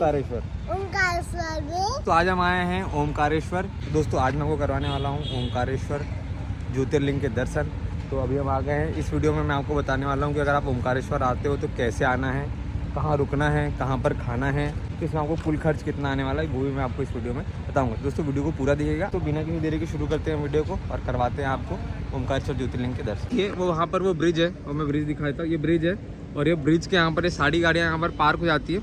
ओमकारेश्वर। तो आज हम आए हैं ओमकारेश्वर। दोस्तों आज मैं आपको करवाने वाला हूँ ओमकारेश्वर ज्योतिर्लिंग के दर्शन। तो अभी हम आ गए हैं। इस वीडियो में मैं आपको बताने वाला हूँ कि अगर आप ओमकारेश्वर आते हो तो कैसे आना है, कहाँ रुकना है, कहाँ पर खाना है, तो इसमें आपको कुल खर्च कितना आने वाला है वो भी मैं आपको इस वीडियो में बताऊंगा। दोस्तों वीडियो को पूरा देखिएगा। तो बिना किसी देरी के शुरू करते हैं वीडियो को और करवाते हैं आपको ओमकारेश्वर ज्योतिर्लिंग के दर्शन। ये वो वहाँ पर वो ब्रिज है और मैं ब्रिज दिखाता हूँ। ये ब्रिज है और ये ब्रिज के यहाँ पर सारी गाड़ियाँ यहाँ पर पार्क हो जाती है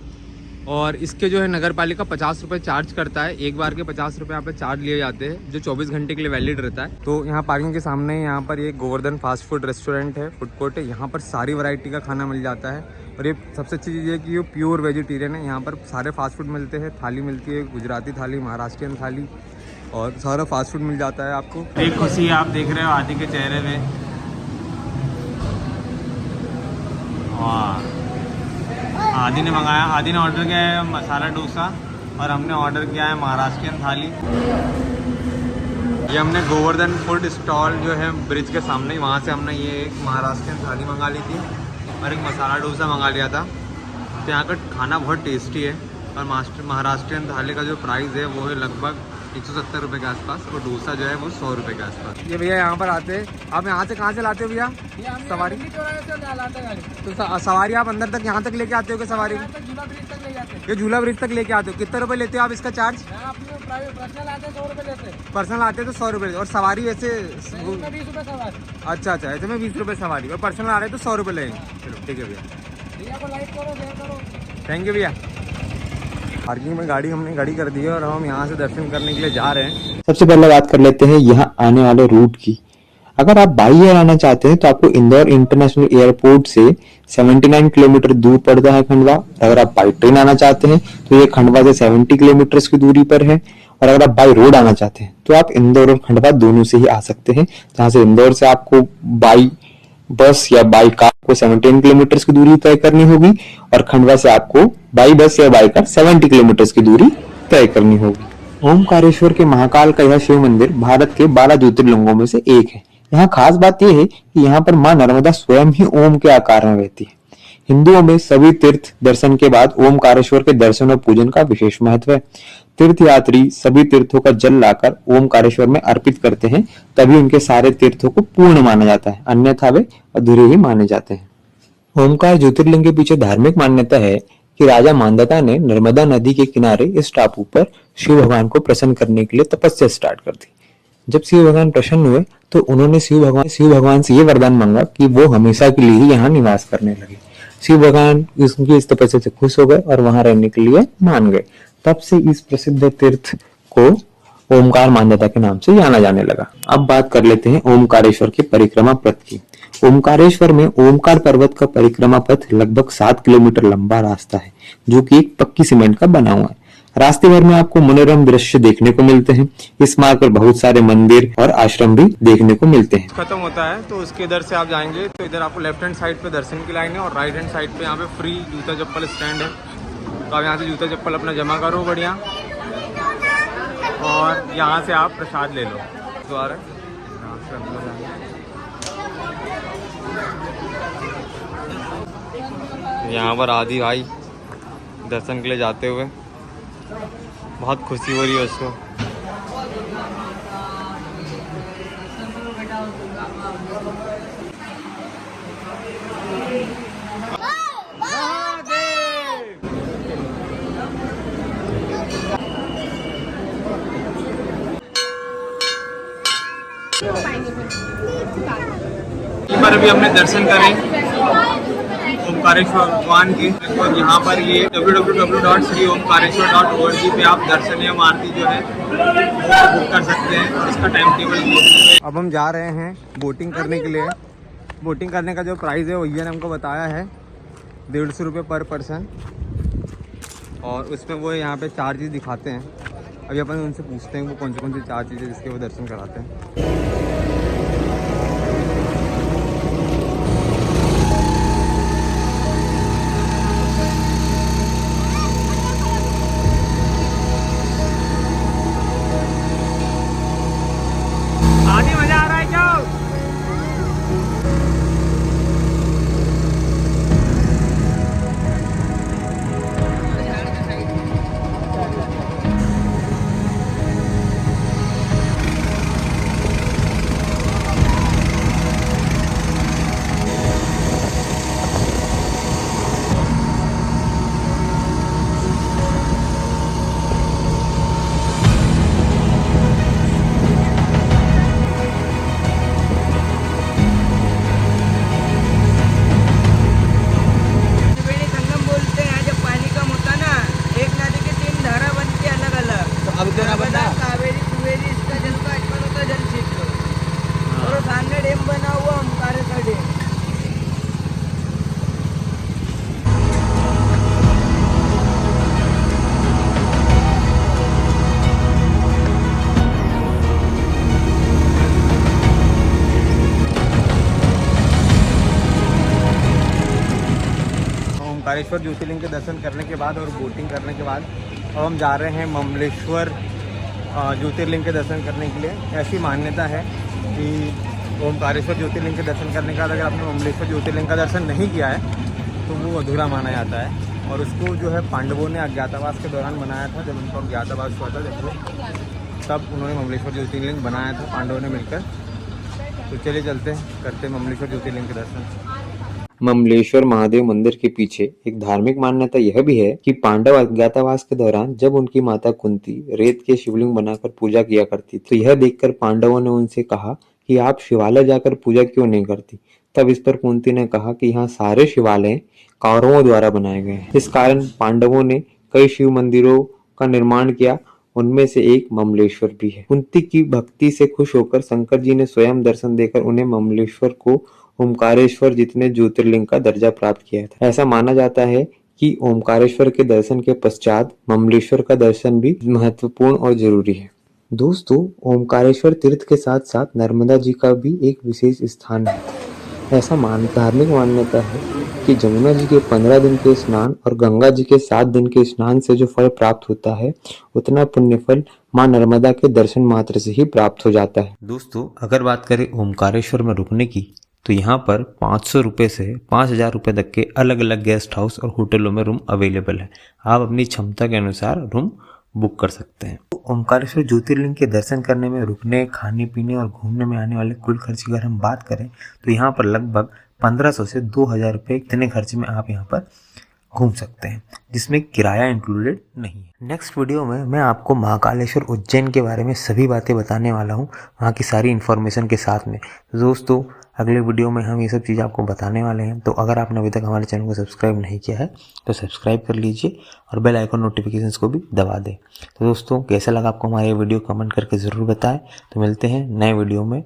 और इसके जो है नगर पालिका 50 रुपये चार्ज करता है। एक बार के 50 रुपये यहाँ पे चार्ज लिए जाते हैं जो 24 घंटे के लिए वैलिड रहता है। तो यहाँ पार्किंग के सामने यहाँ पर ये गोवर्धन फास्ट फूड रेस्टोरेंट है, फूड कोर्ट है। यहाँ पर सारी वैरायटी का खाना मिल जाता है और ये सबसे अच्छी चीज़ है कि ये प्योर वेजिटेरियन है। यहाँ पर सारे फास्ट फूड मिलते हैं, थाली मिलती है, गुजराती थाली, महाराष्ट्रियन थाली और सारा फास्ट फूड मिल जाता है आपको। एक खुशी आप देख रहे हो आदि के चेहरे में। आदि ने मंगाया, आदि ने ऑर्डर किया है मसाला डोसा और हमने ऑर्डर किया है महाराष्ट्रियन थाली। ये हमने गोवर्धन फूड स्टॉल जो है ब्रिज के सामने, वहाँ से हमने ये एक महाराष्ट्रियन थाली मंगा ली थी और एक मसाला डोसा मंगा लिया था। तो यहाँ का खाना बहुत टेस्टी है और महाराष्ट्रियन थाली का जो प्राइस है वो है लगभग 170 रुपये के आसपास और डोसा जो है वो 100 रुपये के आसपास। ये भैया यहाँ पर आते हैं। आप यहाँ से कहाँ से लाते हो भैया सवारी? तो सवारी आप अंदर तक यहाँ तक लेके आते हो कि सवारी ये झूला ब्रिज तक लेके आते हो? कितने रुपए लेते हो आप इसका चार्ज? पर्सनल आते हैं तो 100 रुपये और सवारी वैसे 20 रुपये सवारी। अच्छा ऐसे में 20 रुपये सवारी और पर्सनल आ रहे हैं तो 100 रुपये लगेंगे। चलो ठीक है भैया, थैंक यू भैया। पार्किंग में गाड़ी हमने खड़ी कर दी है और हम यहाँ से दर्शन करने के लिए जा रहे हैं। सबसे पहले बात कर लेते हैं यहाँ आने वाले रूट की। अगर आप बाई एयर आना चाहते हैं तो आपको इंदौर इंटरनेशनल एयरपोर्ट से 79 किलोमीटर दूर पड़ता है खंडवा। अगर आप बाई ट्रेन आना चाहते हैं तो ये खंडवा से 70 किलोमीटर की दूरी पर है। और अगर आप बाई रोड आना चाहते हैं तो आप इंदौर और खंडवा दोनों से ही आ सकते हैं। जहाँ से इंदौर से आपको बाई बस या बाई कार को 17 किलोमीटर की दूरी तय करनी होगी और खंडवा से आपको बाई बस या बाई कार 70 किलोमीटर की दूरी तय करनी होगी। ओमकारेश्वर के महाकाल का यह शिव मंदिर भारत के 12 ज्योतिर्लिंगों में से एक है। यहाँ खास बात यह है कि यहाँ पर मां नर्मदा स्वयं ही ओम के आकार में रहती है। हिंदुओं में सभी तीर्थ दर्शन के बाद ओमकारेश्वर के दर्शन और पूजन का विशेष महत्व है। तीर्थ यात्री सभी तीर्थों का जल लाकर ओमकारेश्वर में अर्पित करते हैं, तभी उनके सारे तीर्थों को पूर्ण माना जाता है, अन्यथा वे अधूरे ही माने जाते हैं। ओमकार ज्योतिर्लिंग के पीछे धार्मिक मान्यता है कि राजा मांधाता ने नर्मदा नदी के किनारे इस टापू पर शिव भगवान को प्रसन्न करने के लिए तपस्या स्टार्ट कर दी। जब शिव भगवान प्रसन्न हुए तो उन्होंने शिव भगवान से ये वरदान मांगा कि वो हमेशा के लिए ही यहाँ निवास करने लगे। शिव भगवान उनकी इस तपस्या से खुश हो गए और वहां रहने के लिए मान गए। तब से इस प्रसिद्ध तीर्थ को ओमकार मान्यता के नाम से जाना जाने लगा। अब बात कर लेते हैं ओमकारेश्वर के परिक्रमा पथ की। ओमकारेश्वर में ओमकार पर्वत का परिक्रमा पथ लगभग 7 किलोमीटर लंबा रास्ता है जो कि एक पक्की सीमेंट का बना हुआ है। रास्ते भर में आपको मनोरम दृश्य देखने को मिलते हैं। इस मार्ग पर बहुत सारे मंदिर और आश्रम भी देखने को मिलते हैं। खत्म होता है तो उसके इधर से आप जाएंगे तो इधर आपको लेफ्ट हैंड साइड पे दर्शन की लाइन है और राइट हैंड साइड पे यहाँ पे फ्री जूता चप्पल स्टैंड है। तो आप यहाँ से जूता चप्पल अपना जमा करो बढ़िया और यहाँ से आप प्रसाद ले लो। द्वार है यहाँ पर आदि भाई दर्शन के लिए जाते हुए बहुत खुशी हो रही है उसको। एक बार अभी हमने दर्शन करें ओमकारेश्वर भगवान के और यहाँ पर ये www.श्रीओमकारेश्वर.org पे आप दर्शन एवं आरती जो है वो बुक कर सकते हैं। इसका टाइम टेबल। अब हम जा रहे हैं बोटिंग करने के लिए। बोटिंग करने का जो प्राइस है वो भैया ने हमको बताया है 150 रुपये पर पर्सन और उसमें वो यहाँ पे 4 चीज़ दिखाते हैं। अभी अपन उनसे पूछते हैं वो कौन सी 4 चीज़ें जिसके वो दर्शन कराते हैं। अब तेरा बता कावेरी कुवेरी इसका जल का अटकल होता है, जल छीट करो। और सामने डैम बना हुआ ओमकारेश्वर डैम। ओमकारेश्वर ज्योतिर्लिंग के दर्शन करने के बाद और बोटिंग करने के बाद अब हम जा रहे हैं ममलेश्वर ज्योतिर्लिंग के दर्शन करने के लिए। ऐसी मान्यता है कि ओमकारेश्वर ज्योतिर्लिंग के दर्शन करने के बाद अगर आपने ममलेश्वर ज्योतिर्लिंग का दर्शन नहीं किया है तो वो अधूरा माना जाता है। और उसको जो है पांडवों ने अज्ञातवास के दौरान बनाया था। जब उनको अज्ञातवास हुआ था तब उन्होंने ममलेश्वर ज्योतिर्लिंग बनाया था पांडवों ने मिलकर। तो चलिए चलते हैं, करते हैं ममलेश्वर ज्योतिर्लिंग के दर्शन। ममलेश्वर महादेव मंदिर के पीछे एक धार्मिक मान्यता यह भी है कि पांडव अज्ञातवास के दौरान जब उनकी माता कुंती रेत के शिवलिंग बनाकर पूजा किया करती थी, तो यह देखकर पांडवों ने उनसे कहा कि आप शिवालय जाकर पूजा क्यों नहीं करती। तब इस पर कुंती ने कहा कि यहाँ सारे शिवालय कौरवों द्वारा बनाए गए हैं। इस कारण पांडवों ने कई शिव मंदिरों का निर्माण किया, उनमें से एक ममलेश्वर भी है। कुंती की भक्ति से खुश होकर शंकर जी ने स्वयं दर्शन देकर उन्हें ममलेश्वर को ओमकारेश्वर जितने ज्योतिर्लिंग का दर्जा प्राप्त किया था। ऐसा माना जाता है कि ओमकारेश्वर के दर्शन के पश्चात ममलेश्वर का दर्शन भी महत्वपूर्ण और जरूरी है। दोस्तों, ओमकारेश्वर तीर्थ के साथ साथ नर्मदा जी का भी एक विशेष स्थान है। ऐसा धार्मिक मान्यता है कि जमुना जी के 15 दिन के स्नान और गंगा जी के 7 दिन के स्नान से जो फल प्राप्त होता है, उतना पुण्य फल माँ नर्मदा के दर्शन मात्र से ही प्राप्त हो जाता है। दोस्तों, अगर बात करें ओमकारेश्वर में रुकने की, तो यहाँ पर 500 रुपये से 5000 रुपये तक के अलग अलग गेस्ट हाउस और होटलों में रूम अवेलेबल है। आप अपनी क्षमता के अनुसार रूम बुक कर सकते हैं। ओमकारेश्वर ज्योतिर्लिंग के दर्शन करने में रुकने, खाने पीने और घूमने में आने वाले कुल खर्च की अगर हम बात करें तो यहाँ पर लगभग 1500 से 2000 रुपये इतने खर्च में आप यहाँ पर घूम सकते हैं, जिसमें किराया इंक्लूडेड नहीं है। नेक्स्ट वीडियो में मैं आपको महाकालेश्वर उज्जैन के बारे में सभी बातें बताने वाला हूँ, वहाँ की सारी इन्फॉर्मेशन के साथ में। दोस्तों, अगले वीडियो में हम ये सब चीज़ आपको बताने वाले हैं। तो अगर आपने अभी तक हमारे चैनल को सब्सक्राइब नहीं किया है तो सब्सक्राइब कर लीजिए और बेल आइकन नोटिफिकेशंस को भी दबा दें। तो दोस्तों, कैसा लगा आपको हमारा ये वीडियो कमेंट करके ज़रूर बताएं। तो मिलते हैं नए वीडियो में।